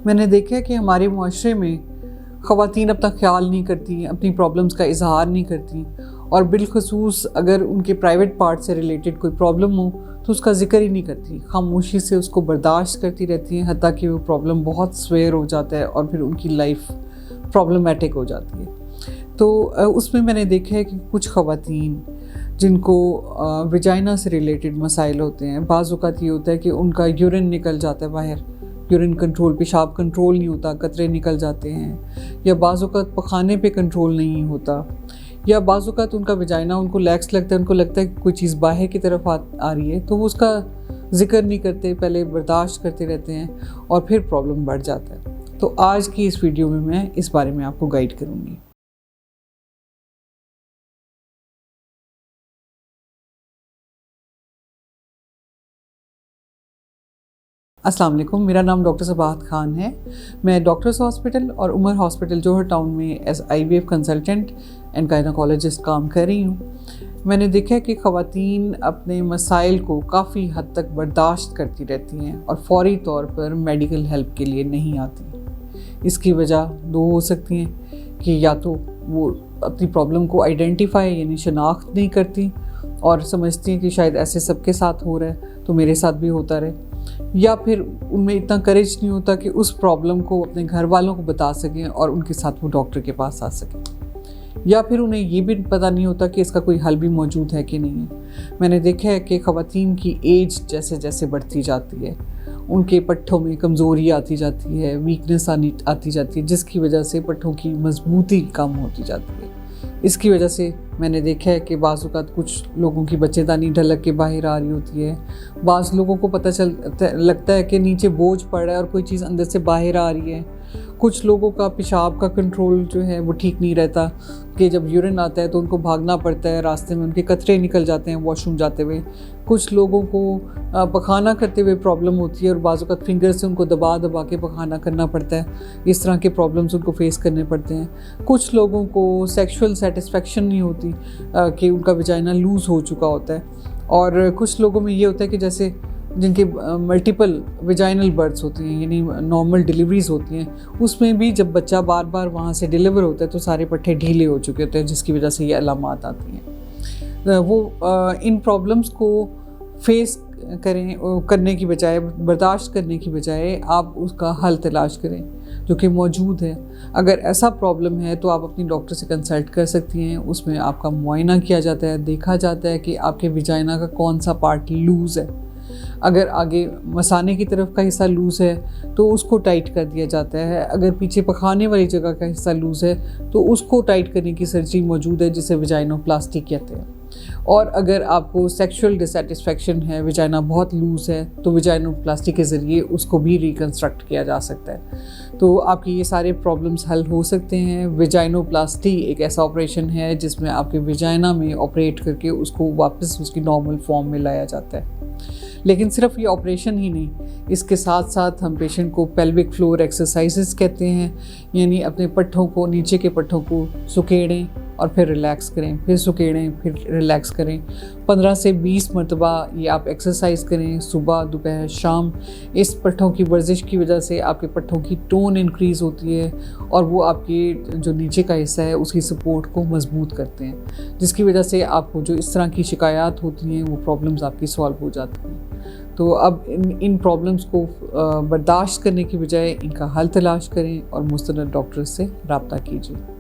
मैंने देखा है कि हमारे मुआशरे में ख़वातीन अपना ख्याल नहीं करती, अपनी प्रॉब्लम्स का इजहार नहीं करती, और बिलखसूस अगर उनके प्राइवेट पार्ट से रिलेटेड कोई प्रॉब्लम हो तो उसका जिक्र ही नहीं करती, खामोशी से उसको बर्दाश्त करती रहती हैं, हत्ता कि वो प्रॉब्लम बहुत स्वेयर हो जाता है और फिर उनकी लाइफ प्रॉब्लमेटिक हो जाती है। तो उसमें मैंने देखा है कि कुछ ख़वातीन जिनको विजाइना से रिलेटेड मसाइल होते हैं, बाज़ औक़ात ये होता है कि उनका यूरिन निकल जाता है बाहर, यूरिन कंट्रोल, पेशाब कंट्रोल नहीं होता, कतरे निकल जाते हैं, या बाज़ औक़ात पखाने पे कंट्रोल नहीं होता, या बाज़ औक़ात उनका विजाइना उनको लैक्स लगता है, उनको लगता है कि कोई चीज़ बाहर की तरफ आ रही है, तो वो उसका ज़िक्र नहीं करते, पहले बर्दाश्त करते रहते हैं और फिर प्रॉब्लम बढ़ जाता है। तो आज की इस वीडियो में मैं इस बारे में आपको गाइड करूँगी। अस्सलाम वालेकुम, मेरा नाम डॉक्टर सबाहत खान है। मैं डॉक्टर्स हॉस्पिटल और उमर हॉस्पिटल जोहर टाउन में as IVF consultant and gynaecologist काम कर रही हूँ। मैंने देखा है कि ख़वातीन अपने मसाइल को काफ़ी हद तक बर्दाश्त करती रहती हैं और फौरी तौर पर मेडिकल हेल्प के लिए नहीं आती। इसकी वजह दो हो सकती हैं कि या तो वो अपनी प्रॉब्लम को आइडेंटिफाई यानी शनाख्त नहीं करती और समझती हैं कि शायद ऐसे सबके साथ हो रहा है तो मेरे साथ भी होता रहे, या फिर उनमें इतना करेज नहीं होता कि उस प्रॉब्लम को अपने घर वालों को बता सकें और उनके साथ वो डॉक्टर के पास आ सकें, या फिर उन्हें ये भी पता नहीं होता कि इसका कोई हल भी मौजूद है कि नहीं है। मैंने देखा है कि ख़वातीन की एज जैसे जैसे बढ़ती जाती है, उनके पट्ठों में कमज़ोरी आती जाती है, वीकनेस आती जाती है, जिसकी वजह से पट्ठों की मजबूती कम होती जाती है। इसकी वजह से मैंने देखा है कि बाज़ औक़ात कुछ लोगों की बच्चेदानी ढलक के बाहर आ रही होती है, बाज़ लोगों को लगता है कि नीचे बोझ पड़ रहा है और कोई चीज़ अंदर से बाहर आ रही है। कुछ लोगों का पेशाब का कंट्रोल जो है वो ठीक नहीं रहता कि जब यूरिन आता है तो उनको भागना पड़ता है, रास्ते में उनके कतरे निकल जाते हैं वॉशरूम जाते हुए। कुछ लोगों को पखाना करते हुए प्रॉब्लम होती है और बाज़ औक़ात फिंगर से उनको दबा दबा के पखाना करना पड़ता है। इस तरह के प्रॉब्लम्स उनको फेस करने पड़ते हैं। कुछ लोगों को सेक्सुअल सेटिस्फेक्शन नहीं होती कि उनका विजाइना लूज़ हो चुका होता है, और कुछ लोगों में ये होता है कि जैसे जिनके मल्टीपल विजाइनल बर्थ्स होती हैं यानी नॉर्मल डिलीवरीज होती हैं, उसमें भी जब बच्चा बार बार वहाँ से डिलीवर होता है तो सारे पट्टे ढीले हो चुके होते हैं, जिसकी वजह से ये अलामात आती हैं। वो इन प्रॉब्लम्स को फेस करने की बजाय, बर्दाश्त करने की बजाय आप उसका हल तलाश करें जो कि मौजूद है। अगर ऐसा प्रॉब्लम है तो आप अपनी डॉक्टर से कंसल्ट कर सकती हैं। उसमें आपका मुआयना किया जाता है, देखा जाता है कि आपके विजाइना का कौन सा पार्ट लूज़ है। अगर आगे मसाने की तरफ का हिस्सा लूज़ है तो उसको टाइट कर दिया जाता है, अगर पीछे पखाने वाली जगह का हिस्सा लूज़ है तो उसको टाइट करने की सर्जरी मौजूद है जिसे विजाइनोप्लास्टी कहते हैं। और अगर आपको सेक्सुअल डिसैटिस्फैक्शन है, विजाइना बहुत लूज़ है, तो विजाइनोप्लास्टी के ज़रिए उसको भी रिकन्स्ट्रक्ट किया जा सकता है। तो आपके ये सारे प्रॉब्लम्स हल हो सकते हैं। विजाइनोप्लास्टी एक ऐसा ऑपरेशन है जिसमें आपके विजाइना में ऑपरेट करके उसको वापस उसकी नॉर्मल फॉर्म में लाया जाता है। लेकिन सिर्फ ये ऑपरेशन ही नहीं, इसके साथ साथ हम पेशेंट को पेल्विक फ्लोर एक्सरसाइजेस कहते हैं, यानी अपने पट्ठों को, नीचे के पट्ठों को सुकेड़ें और फिर रिलैक्स करें, फिर सुकेड़ें, फिर रिलैक्स करें। 15 से 20 मरतबा ये आप एक्सरसाइज करें, सुबह, दोपहर, शाम। इस पट्ठों की वर्जिश की वजह से आपके पट्ठों की टोन इंक्रीज़ होती है और वो आपके जो नीचे का हिस्सा है उसकी सपोर्ट को मजबूत करते हैं, जिसकी वजह से आपको जो इस तरह की शिकायत होती हैं वो प्रॉब्लम्स आपकी सॉल्व हो जाती हैं। तो अब इन प्रॉब्लम्स को बर्दाश्त करने की बजाय इनका हल तलाश करें और मुस्तनद डॉक्टर से रब्ता कीजिए।